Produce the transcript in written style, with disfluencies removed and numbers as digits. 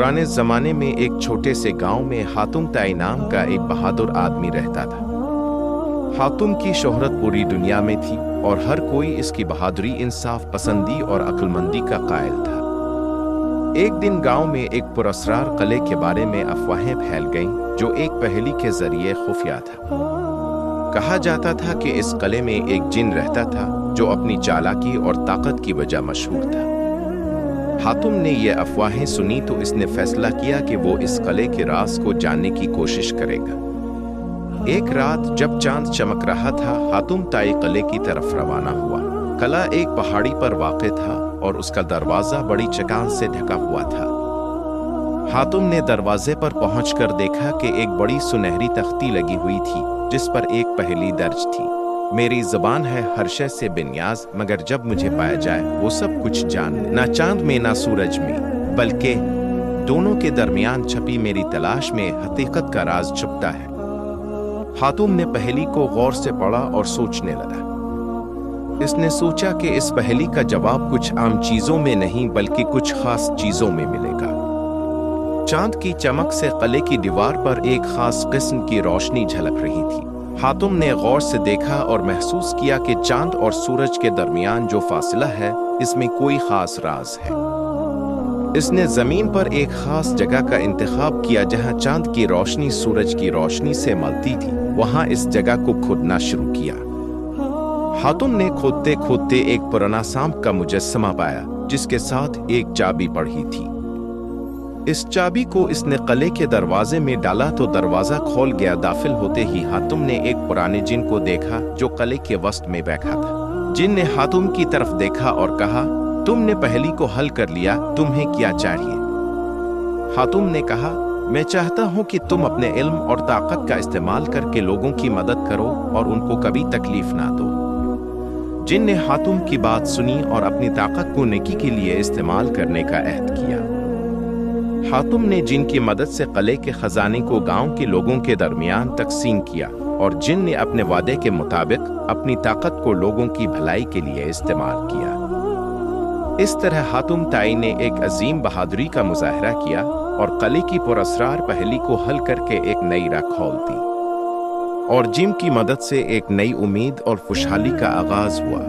पुराने ज़माने में एक छोटे से गांव में हातुम ताई नाम का एक बहादुर आदमी रहता था। हातुम की शोहरत पूरी दुनिया में थी और हर कोई इसकी बहादुरी, इंसाफ पसंदी और अक्लमंदी का कायल था। एक दिन गांव में एक पुरस्रार किले के बारे में अफवाहें फैल गईं, जो एक पहेली के जरिए खुफिया था। कहा जाता था कि इस किले में एक जिन रहता था जो अपनी चालाकी और ताकत की वजह मशहूर था। हातुम ने ये अफवाहें सुनी तो इसने फैसला किया कि वो इस किले के राज को जानने की कोशिश करेगा। एक रात जब चांद चमक रहा था, हातुम ताई किले की तरफ रवाना हुआ। किला एक पहाड़ी पर वाक़ था और उसका दरवाजा बड़ी चट्टान से ढका हुआ था। हातुम ने दरवाजे पर पहुंचकर देखा कि एक बड़ी सुनहरी तख्ती लगी हुई थी जिस पर एक पहेली दर्ज थी। मेरी ज़बान है हर शय से बेनियाज, मगर जब मुझे पाया जाए वो सब कुछ जान, ना चांद में ना सूरज में, बल्कि दोनों के दरमियान छपी मेरी तलाश में हकीकत का राज छुपता है। हातुम ने पहेली को गौर से पढ़ा और सोचने लगा। इसने सोचा कि इस पहेली का जवाब कुछ आम चीजों में नहीं बल्कि कुछ खास चीजों में मिलेगा। चांद की चमक से किले की दीवार पर एक खास किस्म की रोशनी झलक रही थी। हातुम ने गौर से देखा और महसूस किया कि चांद और सूरज के दरमियान जो फासला है, इसमें कोई खास राज है। इसने जमीन पर एक खास जगह का इंतखाब किया जहां चांद की रोशनी सूरज की रोशनी से मिलती थी। वहां इस जगह को खोदना शुरू किया। हातुम ने खोदते खोदते एक पुराना सांप का मुजस्समा पाया जिसके साथ एक चाबी पड़ी थी। इस चाबी को इसने किले के दरवाजे में डाला तो दरवाजा खोल गया। दाखिल होते ही हातुम ने एक पुराने जिन को देखा जो किले के वसत में बैठा था। जिन ने हातुम की तरफ देखा और कहा, तुमने पहेली को हल कर लिया, तुम्हें क्या चाहिए? हातुम ने कहा, मैं चाहता हूं कि तुम अपने इल्म और ताकत का इस्तेमाल करके लोगों की मदद करो और उनको कभी तकलीफ ना दो। जिन ने हातुम की बात सुनी और अपनी ताकत को नेकी के लिए इस्तेमाल करने का अहद किया। हातुम ने जिन की मदद से किले के खजाने को गांव के लोगों के दरमियान तकसीम किया और जिन ने अपने वादे के मुताबिक अपनी ताकत को लोगों की भलाई के लिए इस्तेमाल किया। इस तरह हातुम ताई ने एक अजीम बहादुरी का मुजाहरा किया और किले की पुरअसरार पहेली को हल करके एक नई राह खोल दी और जिन की मदद से एक नई उम्मीद और खुशहाली का आगाज हुआ।